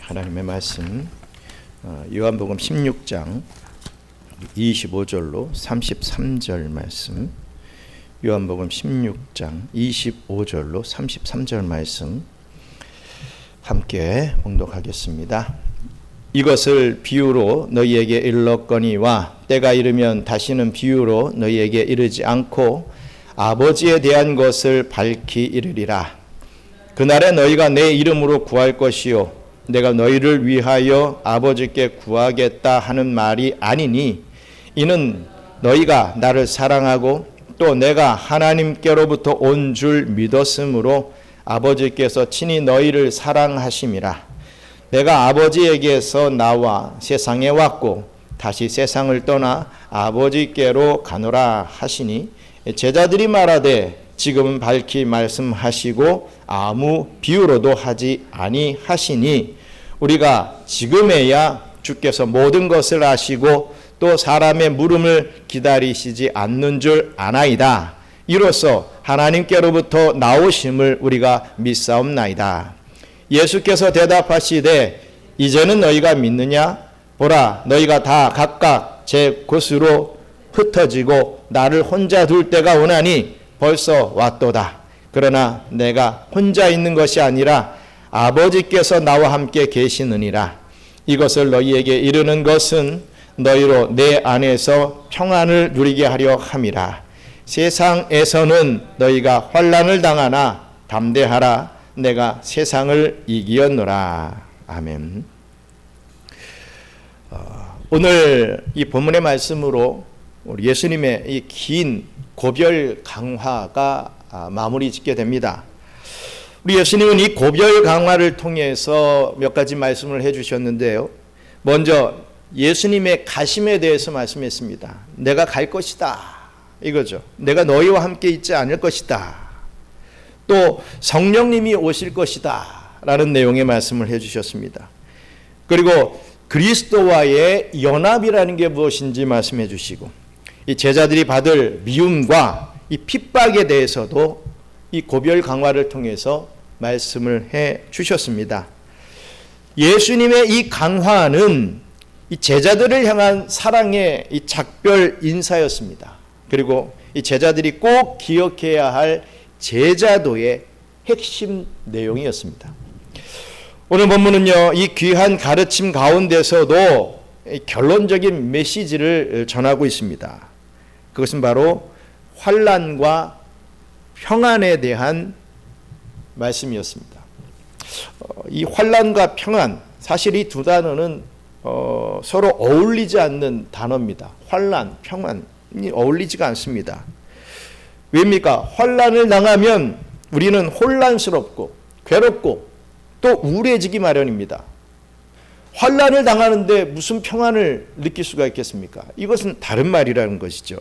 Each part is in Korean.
하나님의 말씀 요한복음 16장 25절로 33절 말씀, 요한복음 16장 25절로 33절 말씀 함께 봉독하겠습니다. 이것을 비유로 너희에게 일렀거니와 때가 이르면 다시는 비유로 너희에게 이르지 않고 아버지에 대한 것을 밝히 이르리라. 그날에 너희가 내 이름으로 구할 것이요 내가 너희를 위하여 아버지께 구하겠다 하는 말이 아니니, 이는 너희가 나를 사랑하고 또 내가 하나님께로부터 온 줄 믿었으므로 아버지께서 친히 너희를 사랑하심이라. 내가 아버지에게서 나와 세상에 왔고 다시 세상을 떠나 아버지께로 가노라 하시니, 제자들이 말하되 지금은 밝히 말씀하시고 아무 비유로도 하지 아니하시니, 우리가 지금에야 주께서 모든 것을 아시고 또 사람의 물음을 기다리시지 않는 줄 아나이다. 이로써 하나님께로부터 나오심을 우리가 믿사옵나이다. 예수께서 대답하시되 이제는 너희가 믿느냐? 보라, 너희가 다 각각 제 곳으로 흩어지고 나를 혼자 둘 때가 오나니 벌써 왔도다. 그러나 내가 혼자 있는 것이 아니라 아버지께서 나와 함께 계시느니라. 이것을 너희에게 이르는 것은 너희로 내 안에서 평안을 누리게 하려 함이라. 세상에서는 너희가 환난을 당하나 담대하라. 내가 세상을 이기었노라. 아멘. 오늘 이 본문의 말씀으로 우리 예수님의 이 긴 고별 강화가 마무리 짓게 됩니다. 우리 예수님은 이 고별 강화를 통해서 몇 가지 말씀을 해주셨는데요. 먼저 예수님의 가심에 대해서 말씀했습니다. 내가 갈 것이다, 이거죠. 내가 너희와 함께 있지 않을 것이다. 또 성령님이 오실 것이다 라는 내용의 말씀을 해주셨습니다. 그리고 그리스도와의 연합이라는 게 무엇인지 말씀해 주시고, 이 제자들이 받을 미움과 이 핍박에 대해서도 이 고별 강화를 통해서 말씀을 해 주셨습니다. 예수님의 이 강화는 이 제자들을 향한 사랑의 이 작별 인사였습니다. 그리고 이 제자들이 꼭 기억해야 할 제자도의 핵심 내용이었습니다. 오늘 본문은요, 이 귀한 가르침 가운데서도 결론적인 메시지를 전하고 있습니다. 그것은 바로 환난과 평안에 대한 말씀이었습니다. 이 환난과 평안, 사실 이 두 단어는 서로 어울리지 않는 단어입니다. 환난, 평안이 어울리지가 않습니다. 왜입니까? 환난을 당하면 우리는 혼란스럽고 괴롭고 또 우울해지기 마련입니다. 환난을 당하는데 무슨 평안을 느낄 수가 있겠습니까? 이것은 다른 말이라는 것이죠.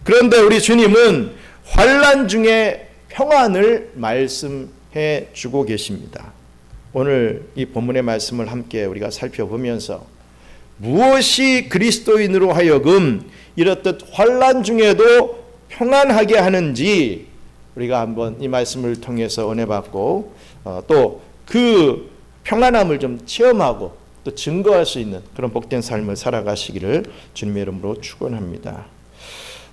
그런데 우리 주님은 환난 중에 평안을 말씀해 주고 계십니다. 오늘 이 본문의 말씀을 함께 우리가 살펴보면서 무엇이 그리스도인으로 하여금 이렇듯 환난 중에도 평안하게 하는지 우리가 한번 이 말씀을 통해서 은혜 받고 또 그 평안함을 좀 체험하고 또 증거할 수 있는 그런 복된 삶을 살아가시기를 주님의 이름으로 축원합니다.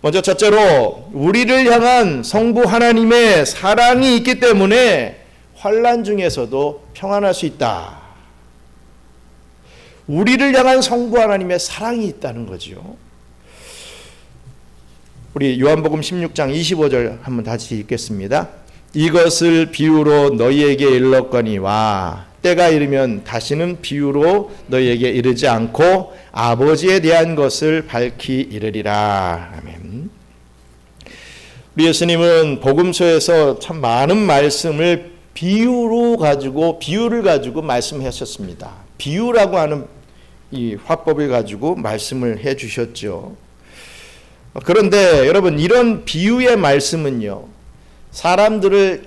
먼저 첫째로 우리를 향한 성부 하나님의 사랑이 있기 때문에 환난 중에서도 평안할 수 있다. 우리를 향한 성부 하나님의 사랑이 있다는 거죠. 우리 요한복음 16장 25절 한번 다시 읽겠습니다. 이것을 비유로 너희에게 일렀거니와 때가 이르면 다시는 비유로 너희에게 이르지 않고 아버지에 대한 것을 밝히 이르리라. 아멘. 우리 예수님은 복음서에서 참 많은 말씀을 비유를 가지고 말씀하셨습니다. 비유라고 하는 이 화법을 가지고 말씀을 해 주셨죠. 그런데 여러분, 이런 비유의 말씀은요, 사람들을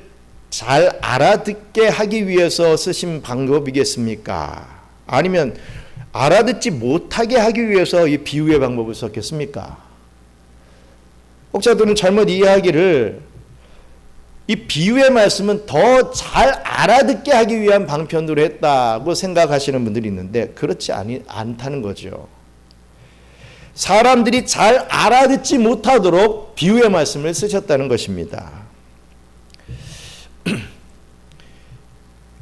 잘 알아듣게 하기 위해서 쓰신 방법이겠습니까? 아니면 알아듣지 못하게 하기 위해서 이 비유의 방법을 썼겠습니까? 혹자들은 잘못 이해하기를 이 비유의 말씀은 더 잘 알아듣게 하기 위한 방편으로 했다고 생각하시는 분들이 있는데 그렇지 않다는 거죠. 사람들이 잘 알아듣지 못하도록 비유의 말씀을 쓰셨다는 것입니다.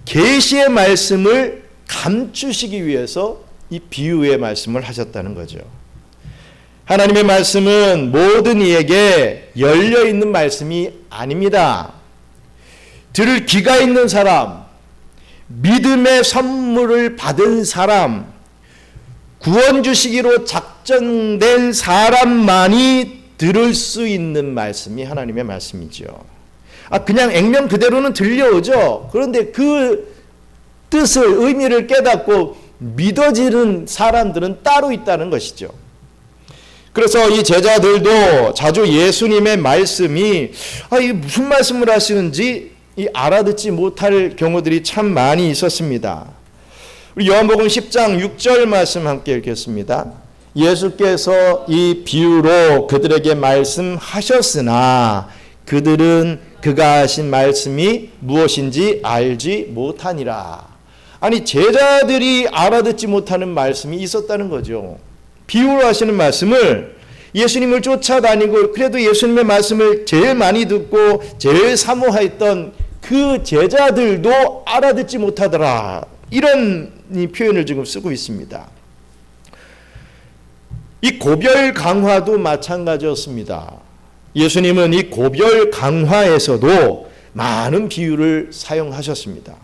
계시의 말씀을 감추시기 위해서 이 비유의 말씀을 하셨다는 거죠. 하나님의 말씀은 모든 이에게 열려있는 말씀이 아닙니다. 들을 귀가 있는 사람, 믿음의 선물을 받은 사람, 구원 주시기로 작정된 사람만이 들을 수 있는 말씀이 하나님의 말씀이죠. 그냥 액면 그대로는 들려오죠. 그런데 그 뜻을, 의미를 깨닫고 믿어지는 사람들은 따로 있다는 것이죠. 그래서 이 제자들도 자주 예수님의 말씀이 이게 무슨 말씀을 하시는지 알아듣지 못할 경우들이 참 많이 있었습니다. 우리 요한복음 10장 6절 말씀 함께 읽겠습니다. 예수께서 이 비유로 그들에게 말씀하셨으나 그들은 그가 하신 말씀이 무엇인지 알지 못하니라. 아니, 제자들이 알아듣지 못하는 말씀이 있었다는 거죠. 비유로 하시는 말씀을 예수님을 쫓아다니고 그래도 예수님의 말씀을 제일 많이 듣고 제일 사모했던 그 제자들도 알아듣지 못하더라. 이런 표현을 지금 쓰고 있습니다. 이 고별 강화도 마찬가지였습니다. 예수님은 이 고별 강화에서도 많은 비유를 사용하셨습니다.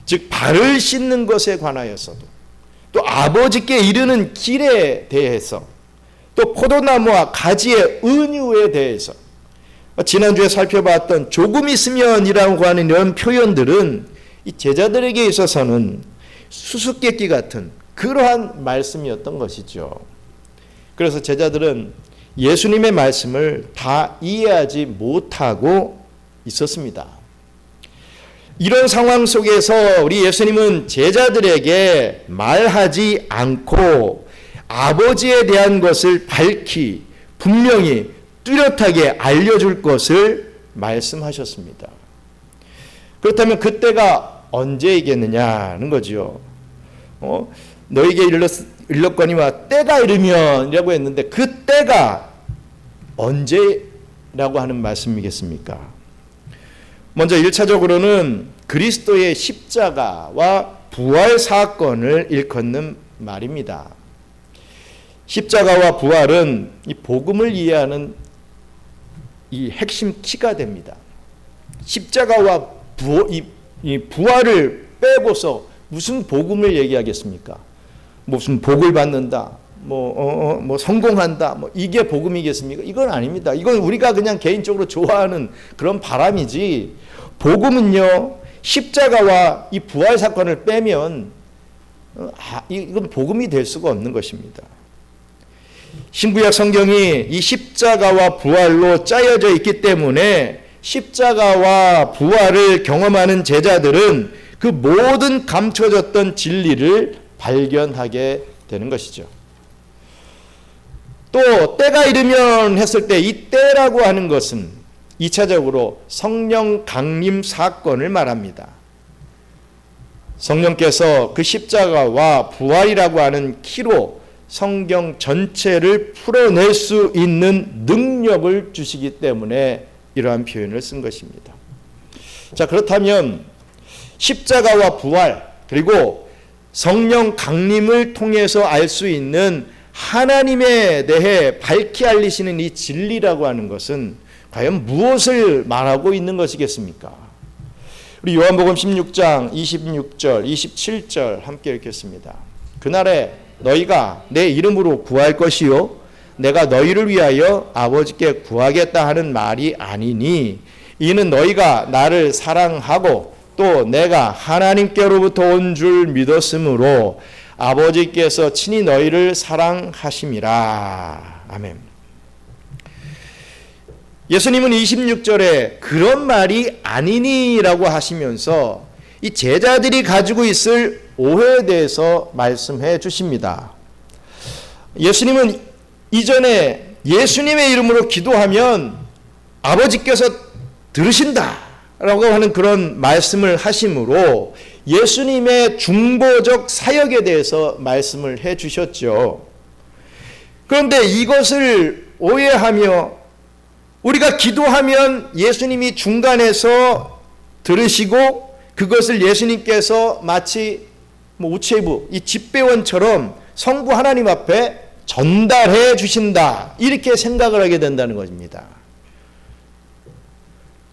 즉 발을 씻는 것에 관하여서도, 또 아버지께 이르는 길에 대해서, 또 포도나무와 가지의 은유에 대해서, 지난주에 살펴봤던 조금 있으면이라고 하는 이런 표현들은 이 제자들에게 있어서는 수수께끼 같은 그러한 말씀이었던 것이죠. 그래서 제자들은 예수님의 말씀을 다 이해하지 못하고 있었습니다. 이런 상황 속에서 우리 예수님은 제자들에게 말하지 않고 아버지에 대한 것을 밝히 분명히 뚜렷하게 알려줄 것을 말씀하셨습니다. 그렇다면 그때가 언제이겠느냐는 거죠. 너에게 일렀거니와 때가 이르면이라고 했는데 그 때가 언제라고 하는 말씀이겠습니까? 먼저 1차적으로는 그리스도의 십자가와 부활 사건을 일컫는 말입니다. 십자가와 부활은 이 복음을 이해하는 이 핵심 키가 됩니다. 십자가와 부활을 빼고서 무슨 복음을 얘기하겠습니까? 무슨 복을 받는다, 뭐 성공한다, 이게 복음이겠습니까? 이건 아닙니다. 이건 우리가 그냥 개인적으로 좋아하는 그런 바람이지, 복음은요, 십자가와 이 부활 사건을 빼면 이건 복음이 될 수가 없는 것입니다. 신구약 성경이 이 십자가와 부활로 짜여져 있기 때문에 십자가와 부활을 경험하는 제자들은 그 모든 감춰졌던 진리를 발견하게 되는 것이죠. 또 때가 이르면 했을 때 이 때라고 하는 것은 2차적으로 성령 강림 사건을 말합니다. 성령께서 그 십자가와 부활이라고 하는 키로 성경 전체를 풀어낼 수 있는 능력을 주시기 때문에 이러한 표현을 쓴 것입니다. 자, 그렇다면 십자가와 부활 그리고 성령 강림을 통해서 알 수 있는 하나님에 대해 밝히 알리시는 이 진리라고 하는 것은 과연 무엇을 말하고 있는 것이겠습니까? 우리 요한복음 16장 26절 27절 함께 읽겠습니다. 그날에 너희가 내 이름으로 구할 것이요 내가 너희를 위하여 아버지께 구하겠다 하는 말이 아니니 이는 너희가 나를 사랑하고 또 내가 하나님께로부터 온 줄 믿었으므로 아버지께서 친히 너희를 사랑하심이라. 아멘. 예수님은 26절에 그런 말이 아니니라고 하시면서 이 제자들이 가지고 있을 오해에 대해서 말씀해 주십니다. 예수님은 이전에 예수님의 이름으로 기도하면 아버지께서 들으신다라고 하는 그런 말씀을 하심으로 예수님의 중보적 사역에 대해서 말씀을 해 주셨죠. 그런데 이것을 오해하며 우리가 기도하면 예수님이 중간에서 들으시고 그것을 예수님께서 마치 우체부, 이 집배원처럼 성부 하나님 앞에 전달해 주신다, 이렇게 생각을 하게 된다는 것입니다.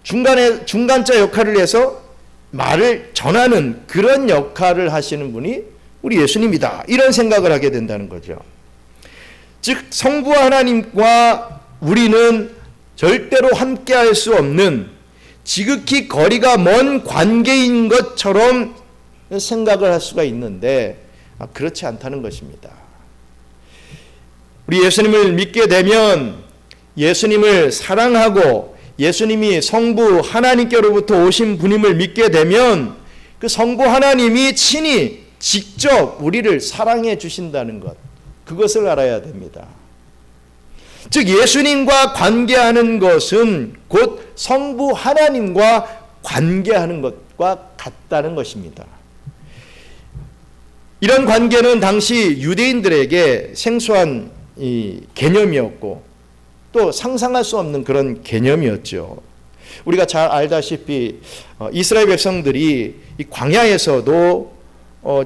중간자 역할을 해서 말을 전하는 그런 역할을 하시는 분이 우리 예수님이다, 이런 생각을 하게 된다는 거죠. 즉 성부 하나님과 우리는 절대로 함께할 수 없는 지극히 거리가 먼 관계인 것처럼 생각을 할 수가 있는데 그렇지 않다는 것입니다. 우리 예수님을 믿게 되면 예수님을 사랑하고 예수님이 성부 하나님께로부터 오신 분임을 믿게 되면 그 성부 하나님이 친히 직접 우리를 사랑해 주신다는 것, 그것을 알아야 됩니다. 즉 예수님과 관계하는 것은 곧 성부 하나님과 관계하는 것과 같다는 것입니다. 이런 관계는 당시 유대인들에게 생소한 이 개념이었고 또 상상할 수 없는 그런 개념이었죠. 우리가 잘 알다시피 이스라엘 백성들이 이 광야에서도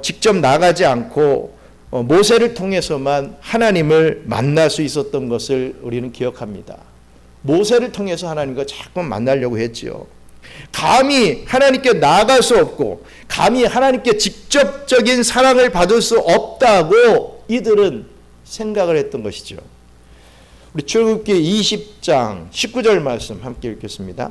직접 나가지 않고 모세를 통해서만 하나님을 만날 수 있었던 것을 우리는 기억합니다. 모세를 통해서 하나님과 자꾸 만나려고 했지요. 감히 하나님께 나아갈 수 없고 감히 하나님께 직접적인 사랑을 받을 수 없다고 이들은 생각을 했던 것이죠. 우리 출애굽기 20장 19절 말씀 함께 읽겠습니다.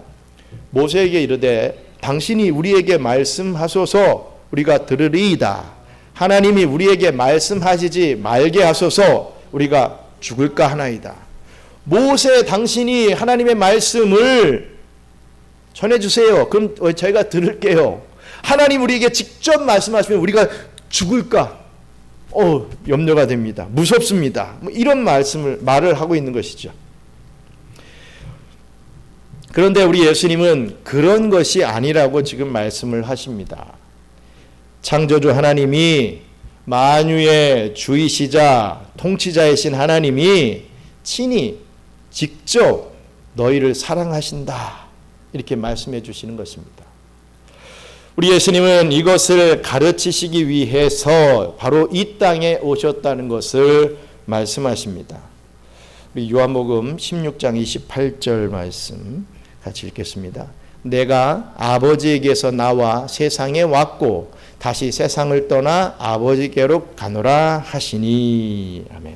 모세에게 이르되 당신이 우리에게 말씀하소서 우리가 들으리이다. 하나님이 우리에게 말씀하시지 말게 하소서 우리가 죽을까 하나이다. 모세, 당신이 하나님의 말씀을 전해주세요. 그럼 저희가 들을게요. 하나님 우리에게 직접 말씀하시면 우리가 죽을까? 염려가 됩니다. 무섭습니다. 이런 말을 하고 있는 것이죠. 그런데 우리 예수님은 그런 것이 아니라고 지금 말씀을 하십니다. 창조주 하나님이, 만유의 주이시자 통치자이신 하나님이 친히 직접 너희를 사랑하신다, 이렇게 말씀해 주시는 것입니다. 우리 예수님은 이것을 가르치시기 위해서 바로 이 땅에 오셨다는 것을 말씀하십니다. 우리 요한복음 16장 28절 말씀 같이 읽겠습니다. 내가 아버지에게서 나와 세상에 왔고 다시 세상을 떠나 아버지께로 가노라 하시니. 아멘.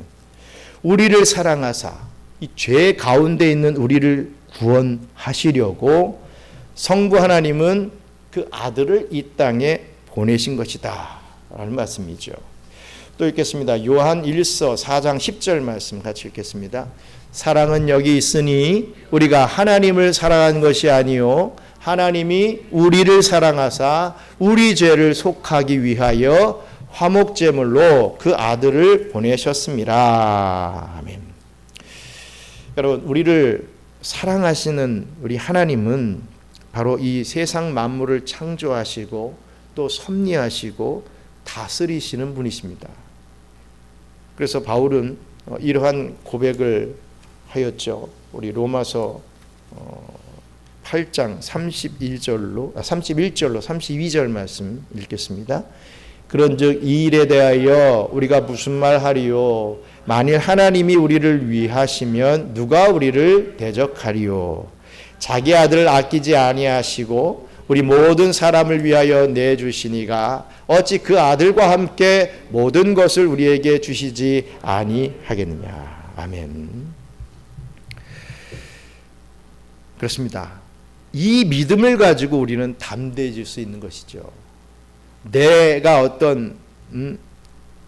우리를 사랑하사 이 죄 가운데 있는 우리를 구원하시려고 성부 하나님은 그 아들을 이 땅에 보내신 것이다 라는 말씀이죠. 또 읽겠습니다. 요한 1서 4장 10절 말씀 같이 읽겠습니다. 사랑은 여기 있으니 우리가 하나님을 사랑한 것이 아니요 하나님이 우리를 사랑하사 우리 죄를 속하기 위하여 화목제물로 그 아들을 보내셨습니다. 아멘. 여러분, 우리를 사랑하시는 우리 하나님은 바로 이 세상 만물을 창조하시고 또 섭리하시고 다스리시는 분이십니다. 그래서 바울은 이러한 고백을 하였죠. 우리 로마서 8장 31절로 32절 말씀 읽겠습니다. 그런즉 이 일에 대하여 우리가 무슨 말하리요? 만일 하나님이 우리를 위하시면 누가 우리를 대적하리요? 자기 아들을 아끼지 아니하시고 우리 모든 사람을 위하여 내주시니가 어찌 그 아들과 함께 모든 것을 우리에게 주시지 아니하겠느냐. 아멘. 그렇습니다. 이 믿음을 가지고 우리는 담대해질 수 있는 것이죠. 내가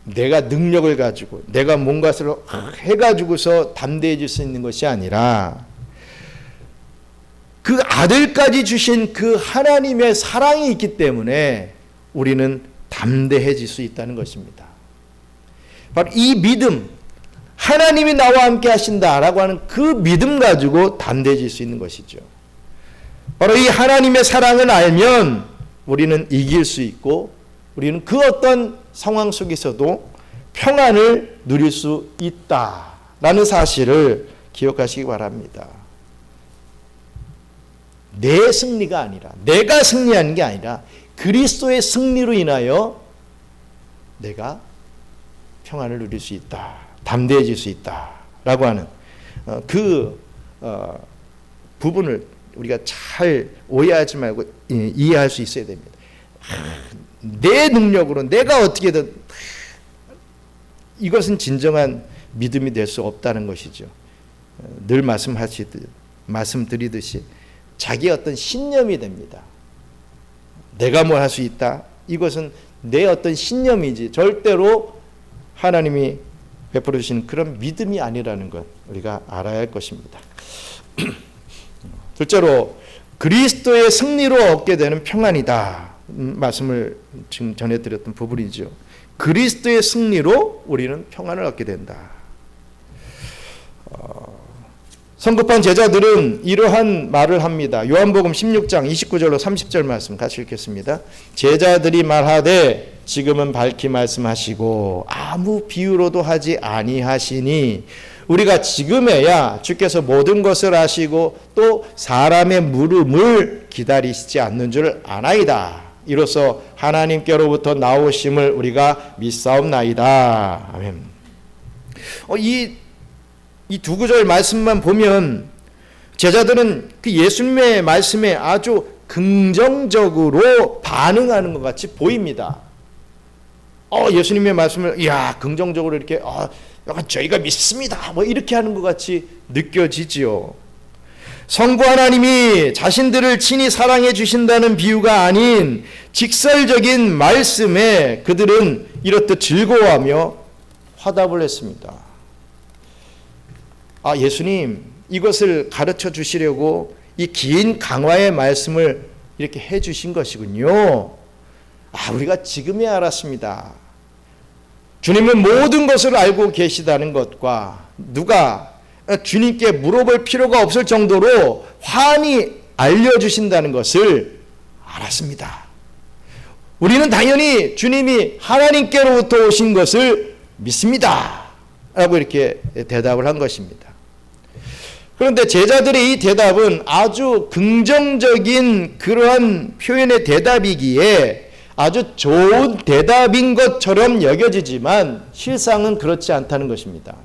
내가 능력을 가지고 내가 뭔가를 해가지고서 담대해질 수 있는 것이 아니라 그 아들까지 주신 그 하나님의 사랑이 있기 때문에 우리는 담대해질 수 있다는 것입니다. 바로 이 믿음, 하나님이 나와 함께 하신다라고 하는 그 믿음 가지고 담대해질 수 있는 것이죠. 바로 이 하나님의 사랑을 알면 우리는 이길 수 있고 우리는 그 어떤 상황 속에서도 평안을 누릴 수 있다라는 사실을 기억하시기 바랍니다. 내 승리가 아니라, 내가 승리하는 게 아니라 그리스도의 승리로 인하여 내가 평안을 누릴 수 있다, 담대해질 수 있다라고 하는 그 부분을 우리가 잘 오해하지 말고 이해할 수 있어야 됩니다. 내 능력으로 내가 어떻게든, 이것은 진정한 믿음이 될 수 없다는 것이죠. 늘 말씀드리듯이 자기의 어떤 신념이 됩니다. 내가 뭘 할 수 있다, 이것은 내 어떤 신념이지 절대로 하나님이 베풀어 주시는 그런 믿음이 아니라는 것 우리가 알아야 할 것입니다. 둘째로 그리스도의 승리로 얻게 되는 평안이다, 말씀을 지금 전해드렸던 부분이죠. 그리스도의 승리로 우리는 평안을 얻게 된다. 성급한 제자들은 이러한 말을 합니다. 요한복음 16장 29절로 30절 말씀 같이 읽겠습니다. 제자들이 말하되 지금은 밝히 말씀하시고 아무 비유로도 하지 아니하시니 우리가 지금에야 주께서 모든 것을 아시고 또 사람의 물음을 기다리시지 않는 줄 아나이다. 이로써 하나님께로부터 나오심을 우리가 믿사옵나이다. 아멘. 이 두 구절 말씀만 보면 제자들은 그 예수님의 말씀에 아주 긍정적으로 반응하는 것 같이 보입니다. 예수님의 말씀을 긍정적으로 이렇게 약간 저희가 믿습니다, 뭐 이렇게 하는 것 같이 느껴지지요. 성부 하나님이 자신들을 친히 사랑해 주신다는 비유가 아닌 직설적인 말씀에 그들은 이렇듯 즐거워하며 화답을 했습니다. 예수님, 이것을 가르쳐 주시려고 이 긴 강화의 말씀을 이렇게 해 주신 것이군요. 우리가 지금에 알았습니다. 주님은 모든 것을 알고 계시다는 것과 누가 주님께 물어볼 필요가 없을 정도로 환히 알려주신다는 것을 알았습니다. 우리는 당연히 주님이 하나님께로부터 오신 것을 믿습니다, 라고 이렇게 대답을 한 것입니다. 그런데 제자들의 이 대답은 아주 긍정적인 그러한 표현의 대답이기에 아주 좋은 대답인 것처럼 여겨지지만 실상은 그렇지 않다는 것입니다.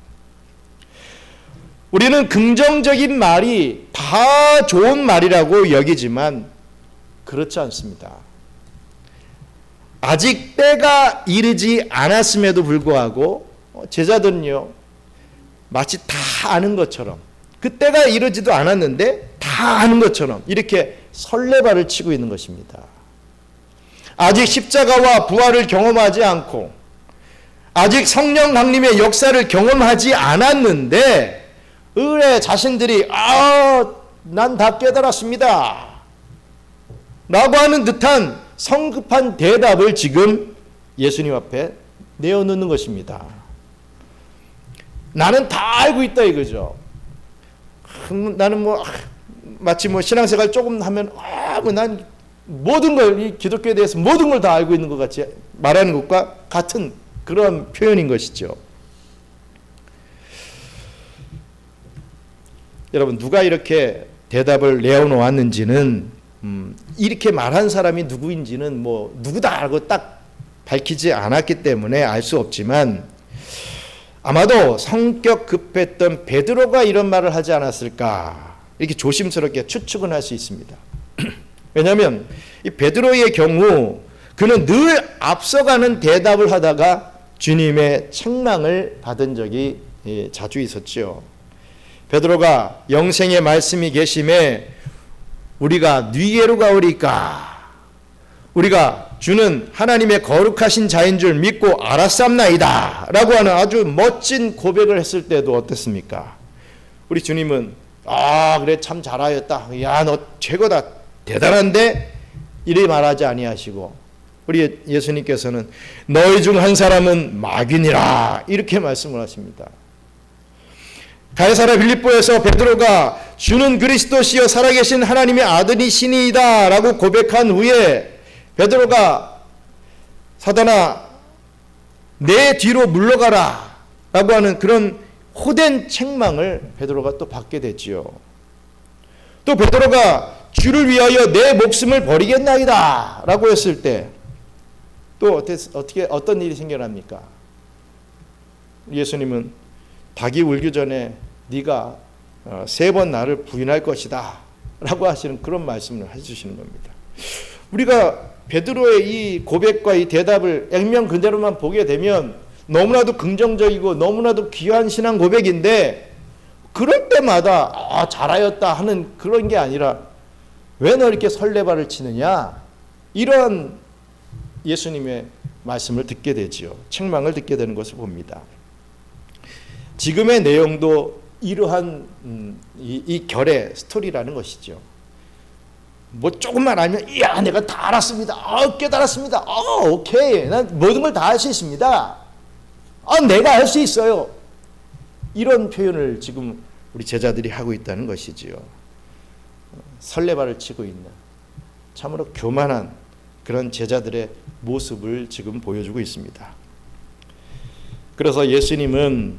우리는 긍정적인 말이 다 좋은 말이라고 여기지만 그렇지 않습니다. 아직 때가 이르지 않았음에도 불구하고 제자들은요, 마치 다 아는 것처럼, 그 때가 이르지도 않았는데 다 아는 것처럼 이렇게 설레발을 치고 있는 것입니다. 아직 십자가와 부활을 경험하지 않고 아직 성령 강림의 역사를 경험하지 않았는데 의뢰 자신들이 난 다 깨달았습니다 라고 하는 듯한 성급한 대답을 지금 예수님 앞에 내어놓는 것입니다. 나는 다 알고 있다 이거죠. 나는 마치 신앙생활 조금 하면 난 모든 걸, 이 기독교에 대해서 모든 걸 다 알고 있는 것 같이 말하는 것과 같은 그런 표현인 것이죠. 여러분, 누가 이렇게 대답을 내어놓았는지는 이렇게 말한 사람이 누구인지는 누구다라고 딱 밝히지 않았기 때문에 알 수 없지만 아마도 성격 급했던 베드로가 이런 말을 하지 않았을까 이렇게 조심스럽게 추측은 할 수 있습니다. 왜냐하면 이 베드로의 경우 그는 늘 앞서가는 대답을 하다가 주님의 책망을 받은 적이 자주 있었죠. 베드로가 영생의 말씀이 계심에 우리가 뉘게로 가오리까, 우리가 주는 하나님의 거룩하신 자인 줄 믿고 알았삼나이다 라고 하는 아주 멋진 고백을 했을 때도 어땠습니까? 우리 주님은 그래 참 잘하였다, 너 최고다, 대단한데 이리 말하지 아니하시고 우리 예수님께서는 너희 중 한 사람은 마귀니라 이렇게 말씀을 하십니다. 가이사랴 빌립보에서 베드로가 주는 그리스도시여 살아계신 하나님의 아들이시니이다 라고 고백한 후에 베드로가 사단아 내 뒤로 물러가라 라고 하는 그런 호된 책망을 베드로가 또 받게 됐지요. 또 베드로가 주를 위하여 내 목숨을 버리겠나이다 라고 했을 때 또 어떤 일이 생겨납니까? 예수님은 닭이 울기 전에 네가 3번 나를 부인할 것이다 라고 하시는 그런 말씀을 해주시는 겁니다. 우리가 베드로의 이 고백과 이 대답을 액면 그대로만 보게 되면 너무나도 긍정적이고 너무나도 귀한 신앙 고백인데 그럴 때마다 잘하였다 하는 그런 게 아니라 왜 너 이렇게 설레발을 치느냐 이런 예수님의 말씀을 듣게 되지요. 책망을 듣게 되는 것을 봅니다. 지금의 내용도 이러한 이 결의 스토리라는 것이죠. 뭐 조금만 알면 이야 내가 다 알았습니다. 깨달았습니다. 오케이 난 모든 걸 다 할 수 있습니다. 내가 할 수 있어요. 이런 표현을 지금 우리 제자들이 하고 있다는 것이지요. 설레발을 치고 있는 참으로 교만한 그런 제자들의 모습을 지금 보여주고 있습니다. 그래서 예수님은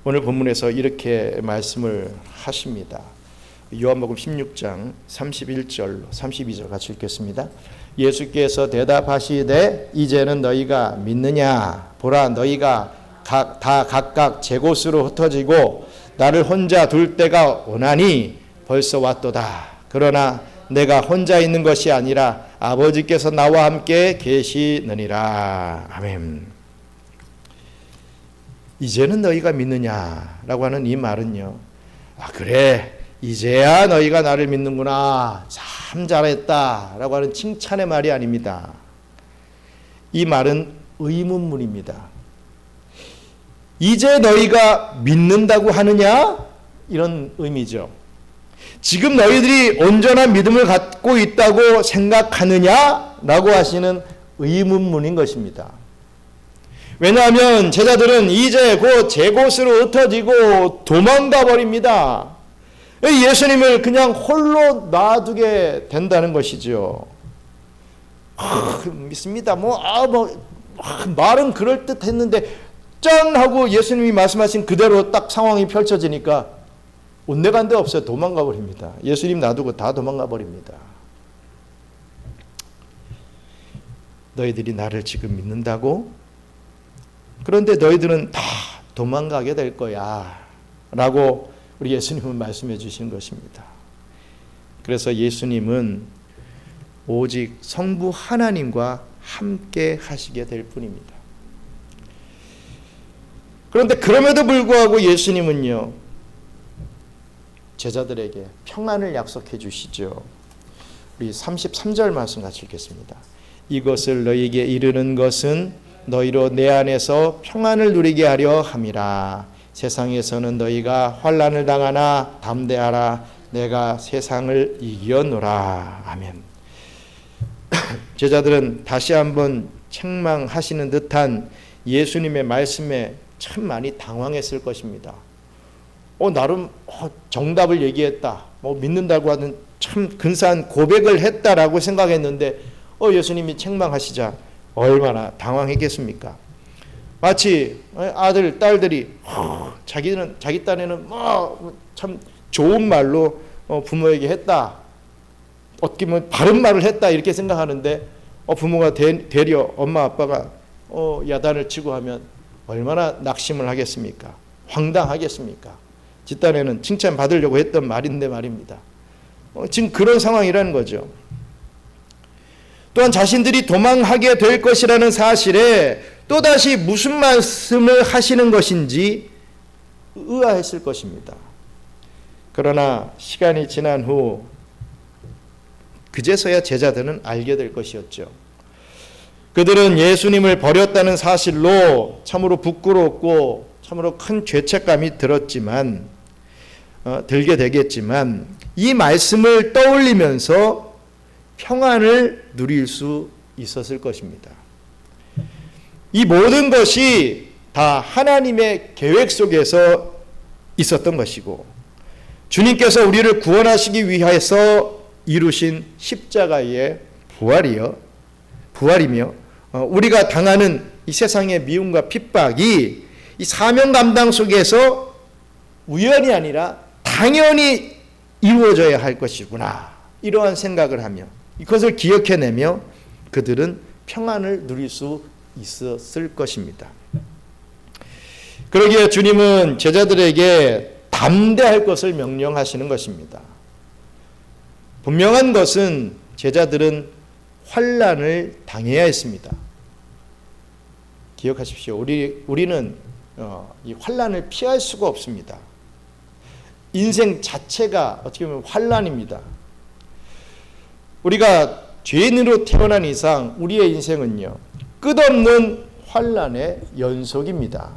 오늘 본문에서 이렇게 말씀을 하십니다. 요한복음 16장 31절 32절 같이 읽겠습니다. 예수께서 대답하시되 이제는 너희가 믿느냐 보라 너희가 다 각각 제 곳으로 흩어지고 나를 혼자 둘 때가 오나니 벌써 왔도다. 그러나 내가 혼자 있는 것이 아니라 아버지께서 나와 함께 계시느니라. 아멘. 이제는 너희가 믿느냐라고 하는 이 말은요. 그래 이제야 너희가 나를 믿는구나. 참 잘했다라고 하는 칭찬의 말이 아닙니다. 이 말은 의문문입니다. 이제 너희가 믿는다고 하느냐? 이런 의미죠. 지금 너희들이 온전한 믿음을 갖고 있다고 생각하느냐? 라고 하시는 의문문인 것입니다. 왜냐하면 제자들은 이제 곧 제 곳으로 흩어지고 도망가 버립니다. 예수님을 그냥 홀로 놔두게 된다는 것이죠. 믿습니다. 말은 그럴듯했는데 짠 하고 예수님이 말씀하신 그대로 딱 상황이 펼쳐지니까 온데간데 없어요. 도망가 버립니다. 예수님 놔두고 다 도망가 버립니다. 너희들이 나를 지금 믿는다고? 그런데 너희들은 다 도망가게 될 거야 라고 우리 예수님은 말씀해 주신 것입니다. 그래서 예수님은 오직 성부 하나님과 함께 하시게 될 뿐입니다. 그런데 그럼에도 불구하고 예수님은요 제자들에게 평안을 약속해 주시죠. 우리 33절 말씀 같이 읽겠습니다. 이것을 너희에게 이르는 것은 너희로 내 안에서 평안을 누리게 하려 함이라. 세상에서는 너희가 환난을 당하나 담대하라. 내가 세상을 이겼노라. 아멘. 제자들은 다시 한번 책망하시는 듯한 예수님의 말씀에 참 많이 당황했을 것입니다. 나름 정답을 얘기했다. 믿는다고 하는 참 근사한 고백을 했다라고 생각했는데 예수님이 책망하시자 얼마나 당황했겠습니까? 마치 아들, 딸들이 자기 딴에는 참 좋은 말로 부모에게 했다. 어떻게 보면 바른 말을 했다 이렇게 생각하는데 부모가 되려 엄마 아빠가 야단을 치고 하면 얼마나 낙심을 하겠습니까? 황당하겠습니까? 뒷단에는 칭찬받으려고 했던 말인데 말입니다. 지금 그런 상황이라는 거죠. 또한 자신들이 도망하게 될 것이라는 사실에 또다시 무슨 말씀을 하시는 것인지 의아했을 것입니다. 그러나 시간이 지난 후 그제서야 제자들은 알게 될 것이었죠. 그들은 예수님을 버렸다는 사실로 참으로 부끄럽고 참으로 큰 죄책감이 들게 되겠지만 이 말씀을 떠올리면서 평안을 누릴 수 있었을 것입니다. 이 모든 것이 다 하나님의 계획 속에서 있었던 것이고, 주님께서 우리를 구원하시기 위해서 이루신 십자가의 부활이며 우리가 당하는 이 세상의 미움과 핍박이 이 사명 감당 속에서 우연이 아니라 당연히 이루어져야 할 것이구나, 이러한 생각을 하며 이것을 기억해내며 그들은 평안을 누릴 수 있었을 것입니다. 그러기에 주님은 제자들에게 담대할 것을 명령하시는 것입니다. 분명한 것은 제자들은 환난을 당해야 했습니다. 기억하십시오. 우리는 이 환난을 피할 수가 없습니다. 인생 자체가 어떻게 보면 환난입니다. 우리가 죄인으로 태어난 이상 우리의 인생은요, 끝없는 환난의 연속입니다.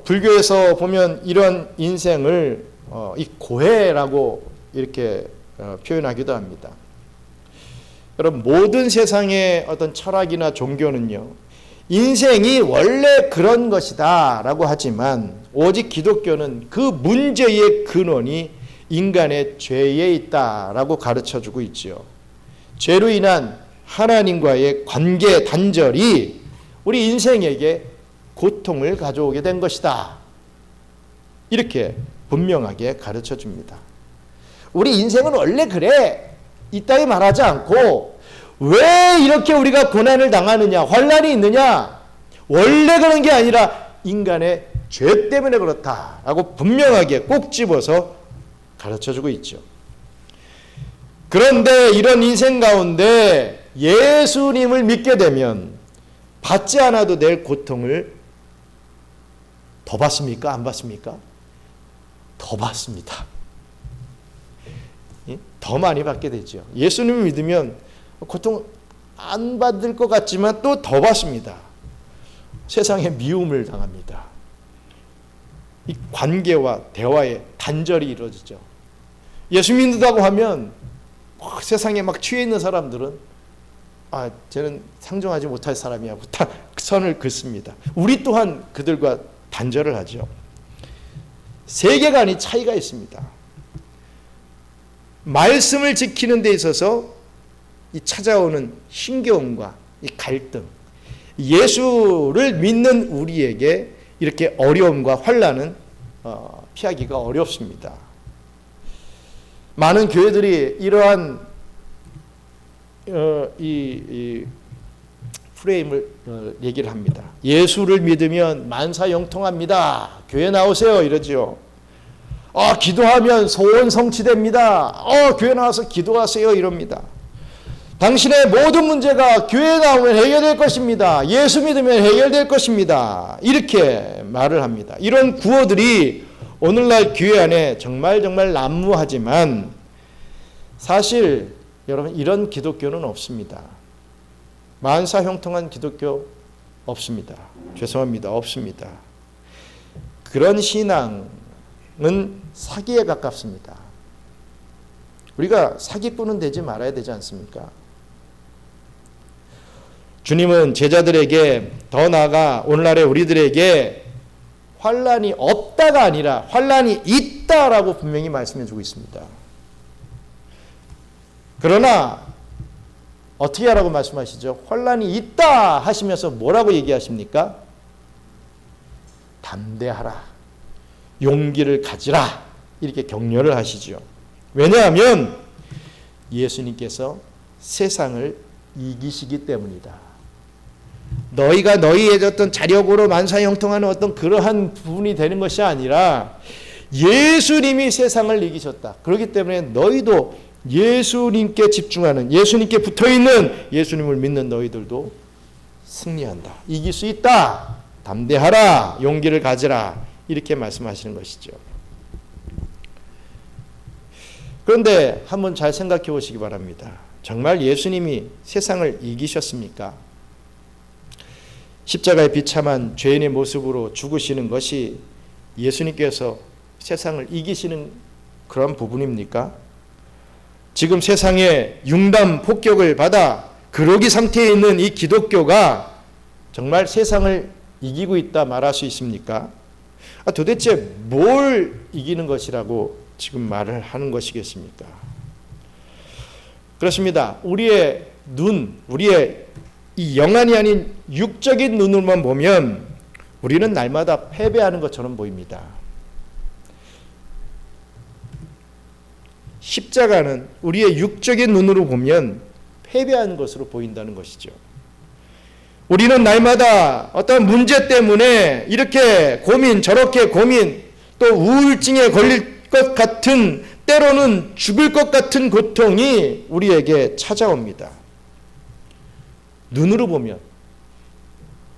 불교에서 보면 이런 인생을 이 고해라고 이렇게 표현하기도 합니다. 여러분, 모든 세상의 어떤 철학이나 종교는요, 인생이 원래 그런 것이다 라고 하지만 오직 기독교는 그 문제의 근원이 인간의 죄에 있다라고 가르쳐주고 있지요. 죄로 인한 하나님과의 관계 단절이 우리 인생에게 고통을 가져오게 된 것이다, 이렇게 분명하게 가르쳐줍니다. 우리 인생은 원래 그래, 이따위 말하지 않고 왜 이렇게 우리가 고난을 당하느냐, 환난이 있느냐, 원래 그런 게 아니라 인간의 죄 때문에 그렇다라고 분명하게 꼭 집어서 가르쳐주고 있죠. 그런데 이런 인생 가운데 예수님을 믿게 되면 받지 않아도 될 고통을 더 받습니까? 안 받습니까? 더 받습니다. 더 많이 받게 되죠. 예수님을 믿으면 고통 안 받을 것 같지만 또 더 받습니다. 세상에 미움을 당합니다. 이 관계와 대화의 단절이 이루어지죠. 예수 믿는다고 하면 세상에 막 취해 있는 사람들은 쟤는 상종하지 못할 사람이야, 부터 선을 긋습니다. 우리 또한 그들과 단절을 하죠. 세계관이 차이가 있습니다. 말씀을 지키는 데 있어서 이 찾아오는 힘겨움과 이 갈등, 예수를 믿는 우리에게 이렇게 어려움과 환난은 피하기가 어렵습니다. 많은 교회들이 이러한 이 프레임을 얘기를 합니다. 예수를 믿으면 만사형통합니다. 교회 나오세요, 이러죠. 기도하면 소원 성취됩니다. 교회 나와서 기도하세요, 이럽니다. 당신의 모든 문제가 교회에 나오면 해결될 것입니다. 예수 믿으면 해결될 것입니다. 이렇게 말을 합니다. 이런 구호들이 오늘날 교회 안에 정말 난무하지만 사실 여러분, 이런 기독교는 없습니다. 만사형통한 기독교 없습니다. 죄송합니다. 없습니다. 그런 신앙은 사기에 가깝습니다. 우리가 사기꾼은 되지 말아야 되지 않습니까? 주님은 제자들에게, 더 나아가 오늘날의 우리들에게 환난이 없다가 아니라 환난이 있다라고 분명히 말씀해 주고 있습니다. 그러나 어떻게 하라고 말씀하시죠? 환난이 있다 하시면서 뭐라고 얘기하십니까? 담대하라, 용기를 가지라, 이렇게 격려를 하시죠. 왜냐하면 예수님께서 세상을 이기시기 때문이다. 너희가 너희의 어떤 자력으로 만사형통하는 어떤 그러한 부분이 되는 것이 아니라 예수님이 세상을 이기셨다. 그렇기 때문에 너희도 예수님께 집중하는, 예수님께 붙어있는, 예수님을 믿는 너희들도 승리한다. 이길 수 있다. 담대하라. 용기를 가지라. 이렇게 말씀하시는 것이죠. 그런데 한번 잘 생각해 보시기 바랍니다. 정말 예수님이 세상을 이기셨습니까? 십자가에 비참한 죄인의 모습으로 죽으시는 것이 예수님께서 세상을 이기시는 그런 부분입니까? 지금 세상에 융단 폭격을 받아 그러기 상태에 있는 이 기독교가 정말 세상을 이기고 있다 말할 수 있습니까? 도대체 뭘 이기는 것이라고 지금 말을 하는 것이겠습니까? 그렇습니다. 우리의 눈, 우리의 이 영안이 아닌 육적인 눈으로만 보면 우리는 날마다 패배하는 것처럼 보입니다. 십자가는 우리의 육적인 눈으로 보면 패배하는 것으로 보인다는 것이죠. 우리는 날마다 어떤 문제 때문에 이렇게 고민, 저렇게 고민, 또 우울증에 걸릴 것 같은, 때로는 죽을 것 같은 고통이 우리에게 찾아옵니다. 눈으로 보면,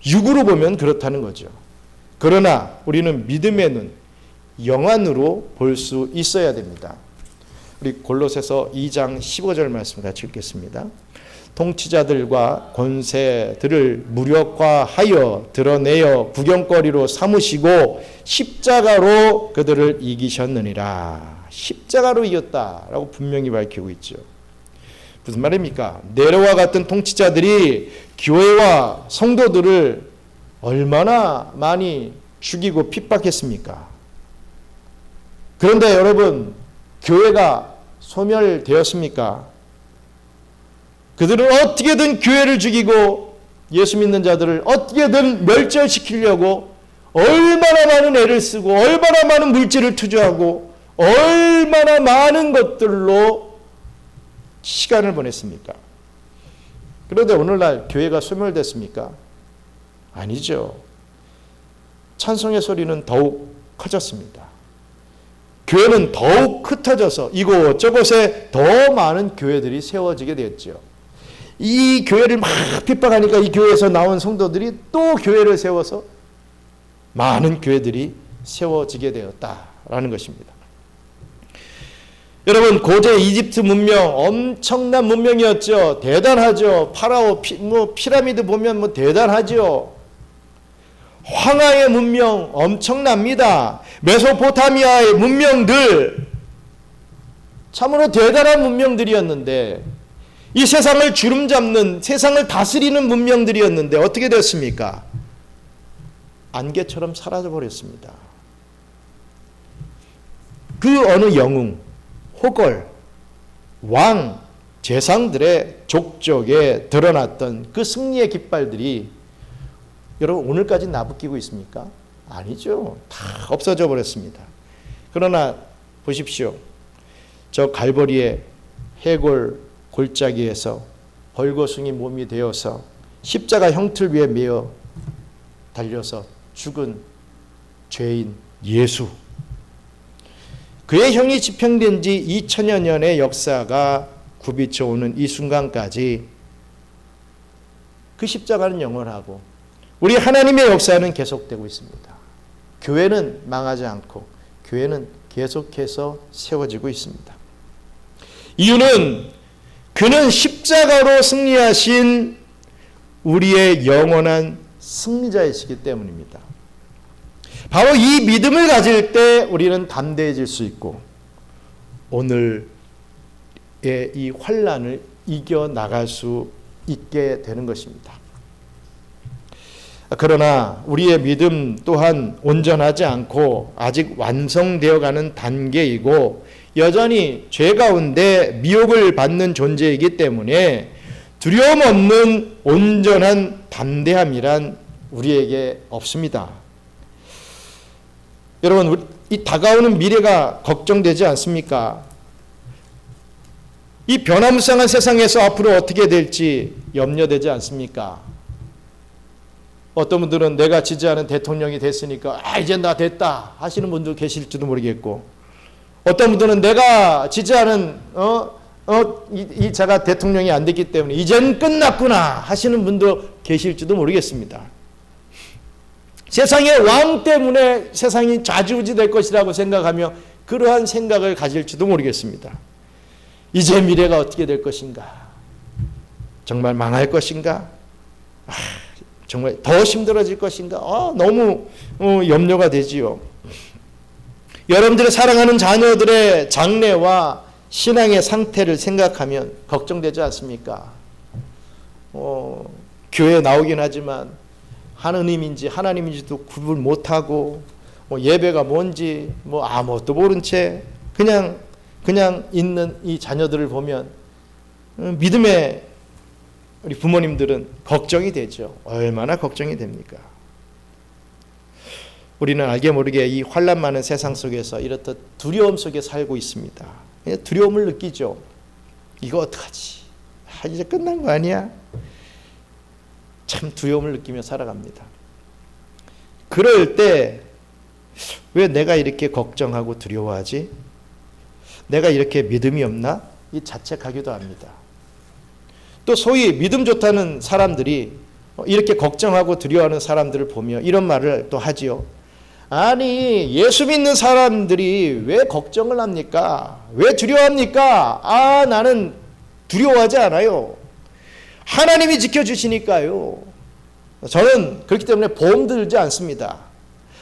육으로 보면 그렇다는 거죠. 그러나 우리는 믿음의 눈, 영안으로 볼 수 있어야 됩니다. 우리 골로새서 2장 15절 말씀 같이 읽겠습니다. 통치자들과 권세들을 무력화하여 드러내어 구경거리로 삼으시고 십자가로 그들을 이기셨느니라. 십자가로 이겼다라고 분명히 밝히고 있죠. 무슨 말입니까? 네로와 같은 통치자들이 교회와 성도들을 얼마나 많이 죽이고 핍박했습니까? 그런데 여러분, 교회가 소멸되었습니까? 그들은 어떻게든 교회를 죽이고 예수 믿는 자들을 어떻게든 멸절시키려고 얼마나 많은 애를 쓰고 얼마나 많은 물질을 투자하고 얼마나 많은 것들로 시간을 보냈습니까? 그런데 오늘날 교회가 소멸됐습니까? 아니죠. 찬송의 소리는 더욱 커졌습니다. 교회는 더욱 흩어져서 이곳저곳에 더 많은 교회들이 세워지게 되었죠. 이 교회를 막 핍박하니까 이 교회에서 나온 성도들이 또 교회를 세워서 많은 교회들이 세워지게 되었다라는 것입니다. 여러분, 고대 이집트 문명 엄청난 문명이었죠. 대단하죠. 파라오 피라미드 보면 대단하죠. 황하의 문명 엄청납니다. 메소포타미아의 문명들 참으로 대단한 문명들이었는데, 이 세상을 주름잡는, 세상을 다스리는 문명들이었는데 어떻게 됐습니까? 안개처럼 사라져버렸습니다. 그 어느 영웅, 호걸, 왕, 재상들의 족적에 드러났던 그 승리의 깃발들이 여러분 오늘까지 나부끼고 있습니까? 아니죠. 다 없어져 버렸습니다. 그러나 보십시오. 저 갈보리의 해골 골짜기에서 벌거숭이 몸이 되어서 십자가 형틀 위에 매어 달려서 죽은 죄인 예수. 그의 형이 집행된 지 2000여 년의 역사가 굽이쳐 오는 이 순간까지 그 십자가는 영원하고 우리 하나님의 역사는 계속되고 있습니다. 교회는 망하지 않고 교회는 계속해서 세워지고 있습니다. 이유는 그는 십자가로 승리하신 우리의 영원한 승리자이시기 때문입니다. 바로 이 믿음을 가질 때 우리는 담대해질 수 있고 오늘의 이 환난을 이겨나갈 수 있게 되는 것입니다. 그러나 우리의 믿음 또한 온전하지 않고 아직 완성되어가는 단계이고 여전히 죄 가운데 미혹을 받는 존재이기 때문에 두려움 없는 온전한 담대함이란 우리에게 없습니다. 여러분, 이 다가오는 미래가 걱정되지 않습니까? 이 변화무쌍한 세상에서 앞으로 어떻게 될지 염려되지 않습니까? 어떤 분들은 내가 지지하는 대통령이 됐으니까 이제 나 됐다 하시는 분도 계실지도 모르겠고, 어떤 분들은 내가 지지하는 이 자가 대통령이 안 됐기 때문에 이젠 끝났구나 하시는 분도 계실지도 모르겠습니다. 세상의 왕 때문에 세상이 좌지우지 될 것이라고 생각하며 그러한 생각을 가질지도 모르겠습니다. 이제 미래가 어떻게 될 것인가? 정말 망할 것인가? 정말 더 힘들어질 것인가? 너무 염려가 되지요. 여러분들의 사랑하는 자녀들의 장래와 신앙의 상태를 생각하면 걱정되지 않습니까? 교회에 나오긴 하지만 하느님인지 하나님인지도 구분 못하고 뭐 예배가 뭔지 뭐 아무것도 모른 채 그냥 있는 이 자녀들을 보면 믿음의 우리 부모님들은 걱정이 되죠. 얼마나 걱정이 됩니까? 우리는 알게 모르게 이 환난 많은 세상 속에서 이렇듯 두려움 속에 살고 있습니다. 두려움을 느끼죠. 이거 어떡하지? 이제 끝난 거 아니야? 참 두려움을 느끼며 살아갑니다. 그럴 때 왜 내가 이렇게 걱정하고 두려워하지? 내가 이렇게 믿음이 없나? 이 자책하기도 합니다. 또 소위 믿음 좋다는 사람들이 이렇게 걱정하고 두려워하는 사람들을 보며 이런 말을 또 하지요. 아니, 예수 믿는 사람들이 왜 걱정을 합니까? 왜 두려워합니까? 나는 두려워하지 않아요. 하나님이 지켜주시니까요. 저는 그렇기 때문에 보험 들지 않습니다.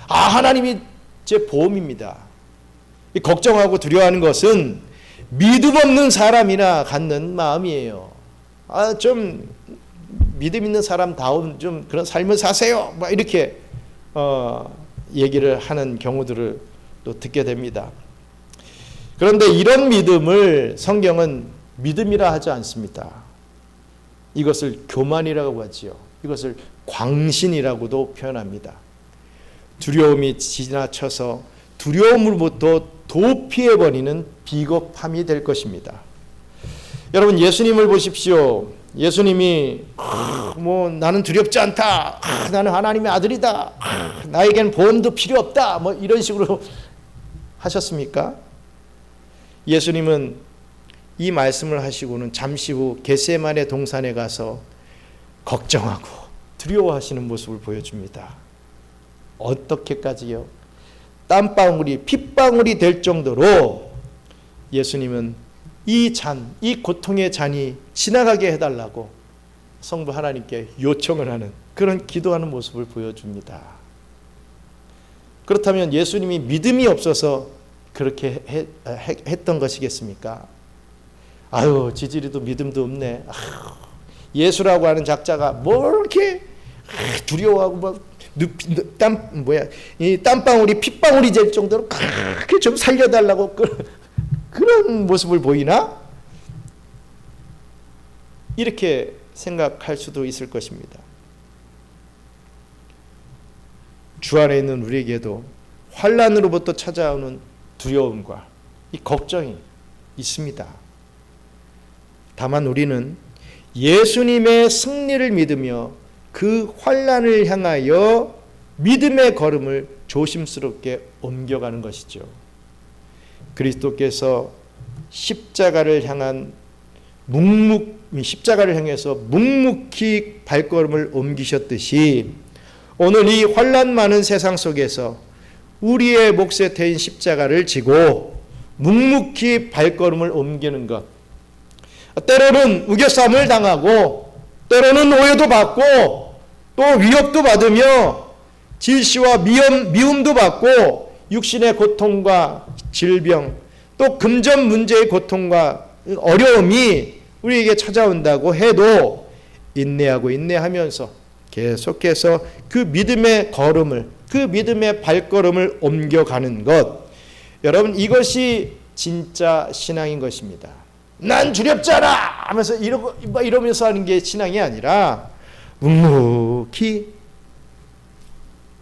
하나님이 제 보험입니다. 이 걱정하고 두려워하는 것은 믿음 없는 사람이나 갖는 마음이에요. 좀 믿음 있는 사람다운 좀 그런 삶을 사세요. 막 이렇게 얘기를 하는 경우들을 또 듣게 됩니다. 그런데 이런 믿음을 성경은 믿음이라 하지 않습니다. 이것을 교만이라고 하지요. 이것을 광신이라고도 표현합니다. 두려움이 지나쳐서 두려움으로부터 도피해버리는 비겁함이 될 것입니다. 여러분, 예수님을 보십시오. 예수님이 나는 두렵지 않다. 나는 하나님의 아들이다. 나에겐 보험도 필요 없다. 이런 식으로 하셨습니까? 예수님은 이 말씀을 하시고는 잠시 후 겟세마네 동산에 가서 걱정하고 두려워하시는 모습을 보여줍니다. 어떻게까지요? 땀방울이 핏방울이 될 정도로 예수님은 이 고통의 잔이 지나가게 해달라고 성부 하나님께 요청을 하는 그런 기도하는 모습을 보여줍니다. 그렇다면 예수님이 믿음이 없어서 그렇게 했던 것이겠습니까? 지지리도 믿음도 없네. 예수라고 하는 작자가 뭐 이렇게 두려워하고 이 땀방울이 핏방울이 될 정도로 그렇게 좀 살려달라고 그런 모습을 보이나? 이렇게 생각할 수도 있을 것입니다. 주 안에 있는 우리에게도 환난으로부터 찾아오는 두려움과 이 걱정이 있습니다. 다만 우리는 예수님의 승리를 믿으며 그 환난을 향하여 믿음의 걸음을 조심스럽게 옮겨가는 것이죠. 그리스도께서 십자가를 향해서 묵묵히 발걸음을 옮기셨듯이 오늘 이 환난 많은 세상 속에서 우리의 몫에 태인 십자가를 지고 묵묵히 발걸음을 옮기는 것, 때로는 우겨싸움을 당하고 때로는 오해도 받고 또 위협도 받으며 질시와 미움도 받고 육신의 고통과 질병 또 금전 문제의 고통과 어려움이 우리에게 찾아온다고 해도 인내하면서 계속해서 그 믿음의 발걸음을 옮겨가는 것, 여러분, 이것이 진짜 신앙인 것입니다. 난 두렵지 않아 하면서 이러면서 하는 게 신앙이 아니라 묵묵히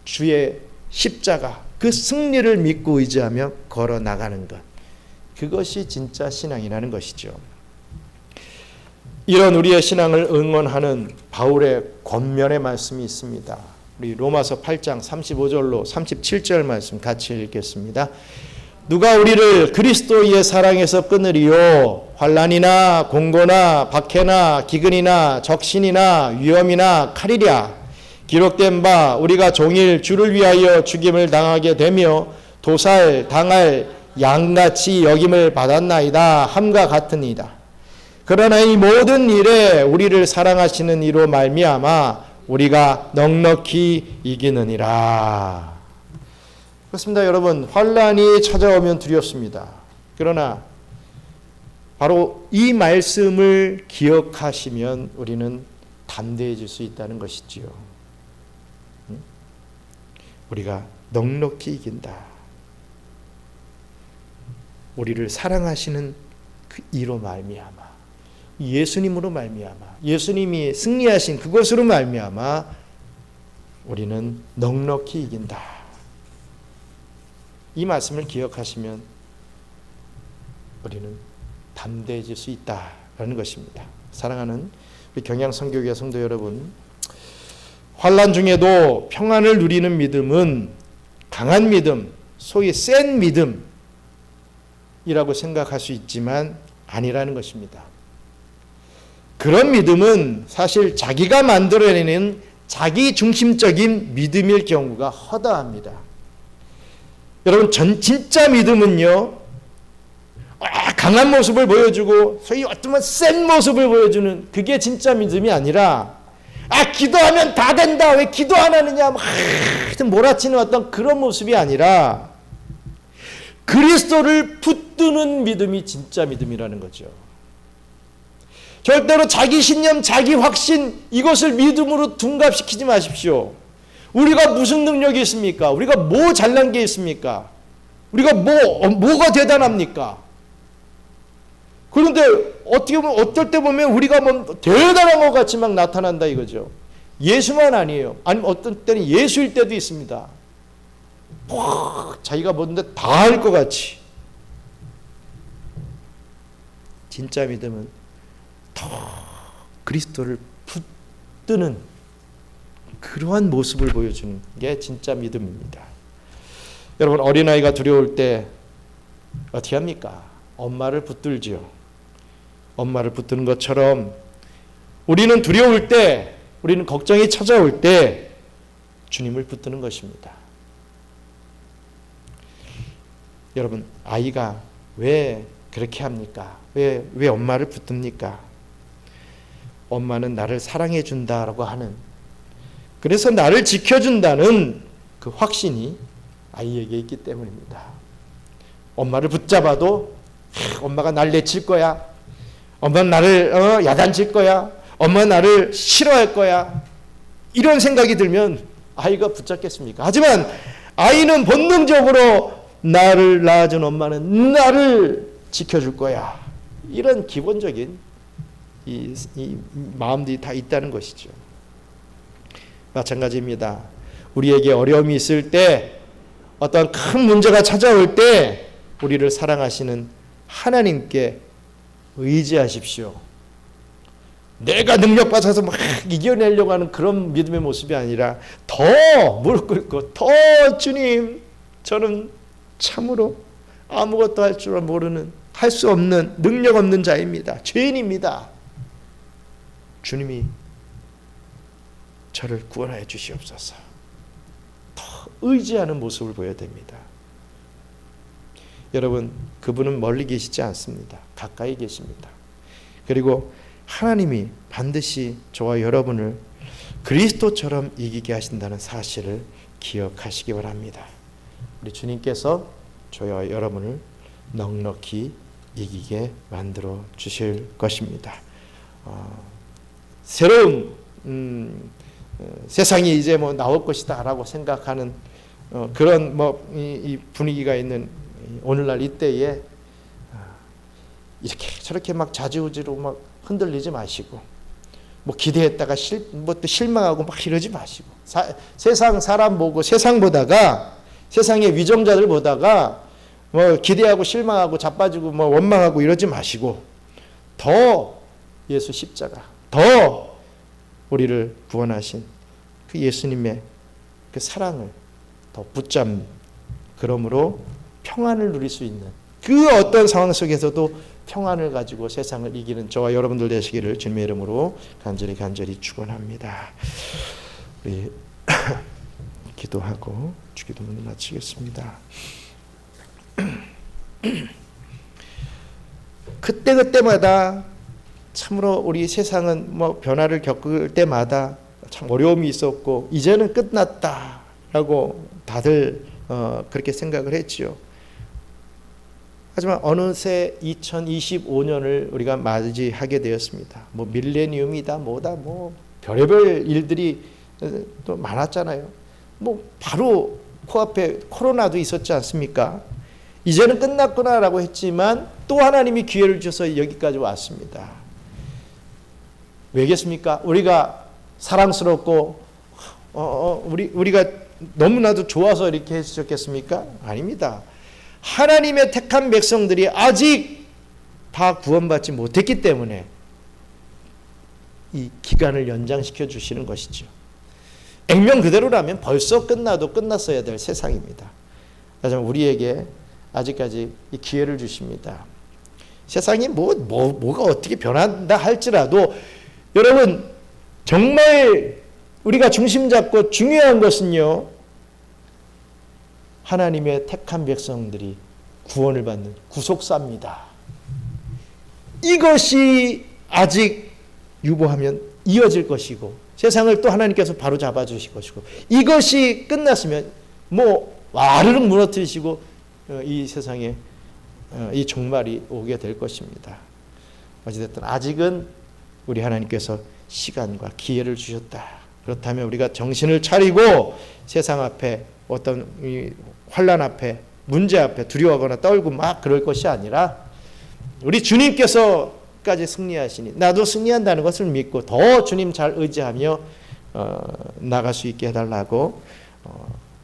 주의 십자가 그 승리를 믿고 의지하며 걸어 나가는 것, 그것이 진짜 신앙이라는 것이죠. 이런 우리의 신앙을 응원하는 바울의 권면의 말씀이 있습니다. 우리 로마서 8장 35절로 37절 말씀 같이 읽겠습니다. 누가 우리를 그리스도의 사랑에서 끊으리요? 환난이나 공고나 박해나 기근이나 적신이나 위험이나 칼이랴. 기록된 바 우리가 종일 주를 위하여 죽임을 당하게 되며 도살 당할 양같이 여김을 받았나이다 함과 같으니이다. 그러나 이 모든 일에 우리를 사랑하시는 이로 말미암아 우리가 넉넉히 이기느니라. 그렇습니다, 여러분. 환난이 찾아오면 두렵습니다. 그러나 바로 이 말씀을 기억하시면 우리는 담대해질 수 있다는 것이지요. 우리가 넉넉히 이긴다. 우리를 사랑하시는 그 이로 말미암아, 예수님으로 말미암아, 예수님이 승리하신 그것으로 말미암아 우리는 넉넉히 이긴다. 이 말씀을 기억하시면 우리는 담대해질 수 있다라는 것입니다. 사랑하는 우리 경양선교회 성도 여러분, 환난 중에도 평안을 누리는 믿음은 강한 믿음, 소위 센 믿음이라고 생각할 수 있지만 아니라는 것입니다. 그런 믿음은 사실 자기가 만들어내는 자기 중심적인 믿음일 경우가 허다합니다. 여러분, 진짜 믿음은요, 강한 모습을 보여주고 소위 어쩌면 센 모습을 보여주는 그게 진짜 믿음이 아니라, 기도하면 다 된다, 왜 기도 안 하느냐, 몰아치는 어떤 그런 모습이 아니라 그리스도를 붙드는 믿음이 진짜 믿음이라는 거죠. 절대로 자기 신념, 자기 확신, 이것을 믿음으로 둔갑시키지 마십시오. 우리가 무슨 능력이 있습니까? 우리가 뭐 잘난 게 있습니까? 우리가 뭐가 대단합니까? 그런데 어떻게 보면, 어떨 때 보면 우리가 뭐 대단한 것 같이 막 나타난다 이거죠. 예수만 아니에요. 아니면 어떤 때는 예수일 때도 있습니다. 자기가 뭔데 다 할 것 같이. 진짜 믿음은 더 그리스도를 붙드는 그러한 모습을 보여주는 게 진짜 믿음입니다. 여러분, 어린아이가 두려울 때 어떻게 합니까? 엄마를 붙들죠. 엄마를 붙드는 것처럼 우리는 두려울 때, 우리는 걱정이 찾아올 때 주님을 붙드는 것입니다. 여러분, 아이가 왜 그렇게 합니까? 왜 엄마를 붙듭니까? 엄마는 나를 사랑해 준다라고 하는, 그래서 나를 지켜준다는 그 확신이 아이에게 있기 때문입니다. 엄마를 붙잡아도 엄마가 날 내칠 거야, 엄마는 나를 야단칠 거야, 엄마는 나를 싫어할 거야, 이런 생각이 들면 아이가 붙잡겠습니까? 하지만 아이는 본능적으로 나를 낳아준 엄마는 나를 지켜줄 거야, 이런 기본적인 이 마음들이 다 있다는 것이죠. 마찬가지입니다. 우리에게 어려움이 있을 때, 어떤 큰 문제가 찾아올 때 우리를 사랑하시는 하나님께 의지하십시오. 내가 능력 받아서 막 이겨내려고 하는 그런 믿음의 모습이 아니라 더 무릎 꿇고, 더 주님, 저는 참으로 아무것도 할 줄 모르는, 할 수 없는, 능력 없는 자입니다. 죄인입니다. 주님이 저를 구원하여 주시옵소서. 더 의지하는 모습을 보여야 됩니다. 여러분, 그분은 멀리 계시지 않습니다. 가까이 계십니다. 그리고 하나님이 반드시 저와 여러분을 그리스도처럼 이기게 하신다는 사실을 기억하시기 바랍니다. 우리 주님께서 저와 여러분을 넉넉히 이기게 만들어 주실 것입니다. 새로운 세상이 이제 뭐 나올 것이다라고 생각하는 그런 이 분위기가 있는 오늘날 이때에 이렇게 저렇게 막 좌지우지로 막 흔들리지 마시고, 뭐 기대했다가 또 실망하고 막 이러지 마시고, 세상 사람 보고, 세상 보다가, 세상의 위정자들 보다가 뭐 기대하고 실망하고 자빠지고 뭐 원망하고 이러지 마시고, 더 예수 십자가, 더 우리를 구원하신 그 예수님의 그 사랑을 더 붙잡는, 그러므로 평안을 누릴 수 있는 그 어떤 상황 속에서도 평안을 가지고 세상을 이기는 저와 여러분들 되시기를 주님의 이름으로 간절히 축원합니다. 우리 기도하고 주기도문을 마치겠습니다. 그때마다 참으로 우리 세상은 뭐 변화를 겪을 때마다 참 어려움이 있었고, 이제는 끝났다라고 다들 그렇게 생각을 했지요. 하지만 어느새 2025년을 우리가 맞이하게 되었습니다. 뭐 밀레니엄이다, 뭐다, 뭐 별의별 일들이 또 많았잖아요. 뭐 바로 코앞에 코로나도 있었지 않습니까? 이제는 끝났구나라고 했지만 또 하나님이 기회를 주셔서 여기까지 왔습니다. 왜겠습니까? 우리가 사랑스럽고 우리가 너무나도 좋아서 이렇게 해주셨겠습니까? 아닙니다. 하나님의 택한 백성들이 아직 다 구원받지 못했기 때문에 이 기간을 연장시켜 주시는 것이죠. 액면 그대로라면 벌써 끝나도 끝났어야 될 세상입니다. 하지만 우리에게 아직까지 이 기회를 주십니다. 세상이 뭐가 어떻게 변한다 할지라도 여러분 정말 우리가 중심 잡고 중요한 것은요, 하나님의 택한 백성들이 구원을 받는 구속사입니다. 이것이 아직 유보하면 이어질 것이고 세상을 또 하나님께서 바로 잡아주실 것이고 이것이 끝났으면 와르륵 무너뜨리시고 이 세상에 이 종말이 오게 될 것입니다. 어찌됐든 아직은 우리 하나님께서 시간과 기회를 주셨다. 그렇다면 우리가 정신을 차리고 세상 앞에 어떤 환난 앞에 문제 앞에 두려워하거나 떨고 막 그럴 것이 아니라 우리 주님께서까지 승리하시니 나도 승리한다는 것을 믿고 더 주님 잘 의지하며 나갈 수 있게 해달라고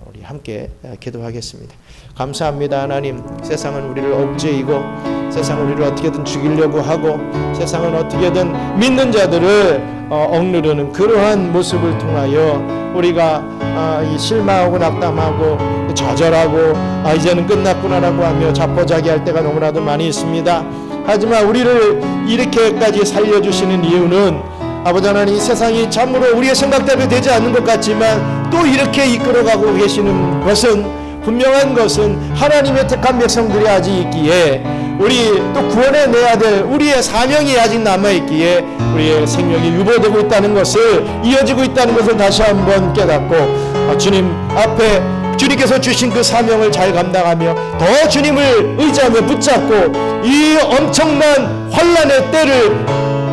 우리 함께 기도하겠습니다. 감사합니다. 하나님, 세상은 우리를 억제이고 세상은 우리를 어떻게든 죽이려고 하고 세상은 어떻게든 믿는 자들을 억누르는 그러한 모습을 통하여 우리가 실망하고 낙담하고 좌절하고 이제는 끝났구나라고 하며 자포자기할 때가 너무나도 많이 있습니다. 하지만 우리를 이렇게까지 살려주시는 이유는 아버지 하나님, 이 세상이 참으로 우리의 생각대로 되지 않는 것 같지만 또 이렇게 이끌어가고 계시는 것은 분명한 것은 하나님의 택한 백성들이 아직 있기에 우리 또 구원해내야 될 우리의 사명이 아직 남아있기에 우리의 생명이 유보되고 있다는 것을 이어지고 있다는 것을 다시 한번 깨닫고 주님 앞에 주님께서 주신 그 사명을 잘 감당하며 더 주님을 의지하며 붙잡고 이 엄청난 환난의 때를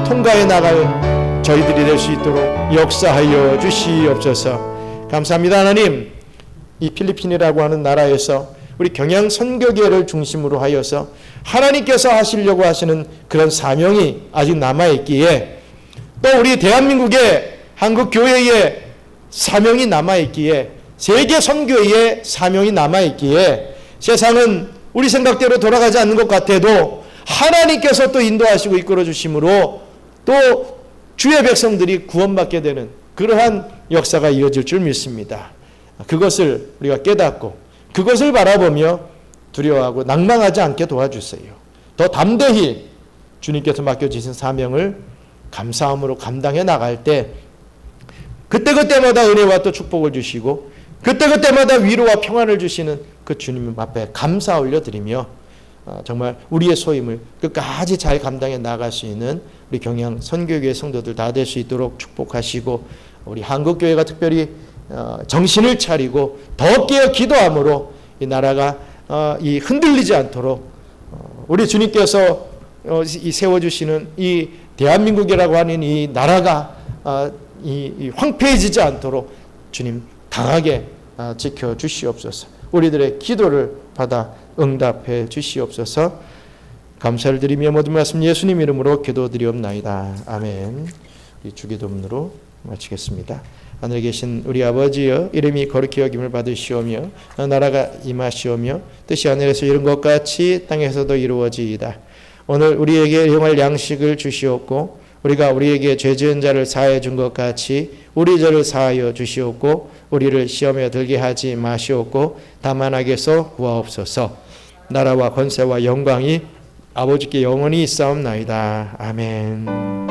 통과해 나갈 저희들이 될 수 있도록 역사하여 주시옵소서. 감사합니다. 하나님, 이 필리핀이라고 하는 나라에서 우리 경양 선교계를 중심으로 하여서 하나님께서 하시려고 하시는 그런 사명이 아직 남아있기에 또 우리 대한민국의 한국교회의 사명이 남아있기에 세계 선교의 사명이 남아있기에 세상은 우리 생각대로 돌아가지 않는 것 같아도 하나님께서 또 인도하시고 이끌어 주심으로 또 주의 백성들이 구원받게 되는 그러한 역사가 이어질 줄 믿습니다. 그것을 우리가 깨닫고 그것을 바라보며 두려워하고 낭망하지 않게 도와주세요. 더 담대히 주님께서 맡겨주신 사명을 감사함으로 감당해 나갈 때 그때그때마다 은혜와 또 축복을 주시고 그때그때마다 위로와 평안을 주시는 그 주님 앞에 감사 올려드리며 정말 우리의 소임을 끝까지 잘 감당해 나갈 수 있는 우리 경양 선교교회 성도들 다 될 수 있도록 축복하시고 우리 한국교회가 특별히 정신을 차리고 더 깨어 기도함으로 이 나라가 이 흔들리지 않도록 우리 주님께서 이 세워주시는 이 대한민국이라고 하는 이 나라가 이 황폐해지지 않도록 주님 강하게 지켜주시옵소서. 우리들의 기도를 받아 응답해 주시옵소서. 감사를 드리며 모든 말씀 예수님 이름으로 기도드리옵나이다. 아멘. 우리 주기도문으로 마치겠습니다. 하늘에 계신 우리 아버지여, 이름이 거룩히 여김을 받으시오며 나라가 임하시오며 뜻이 하늘에서 이룬 것 같이 땅에서도 이루어지이다. 오늘 우리에게 일용할 양식을 주시옵고 우리가 우리에게 죄 지은 자를 사하여 준 것 같이 우리 죄를 사하여 주시옵고 우리를 시험에 들게 하지 마시옵고 다만 악에서 구하옵소서. 나라와 권세와 영광이 아버지께 영원히 있사옵나이다. 아멘.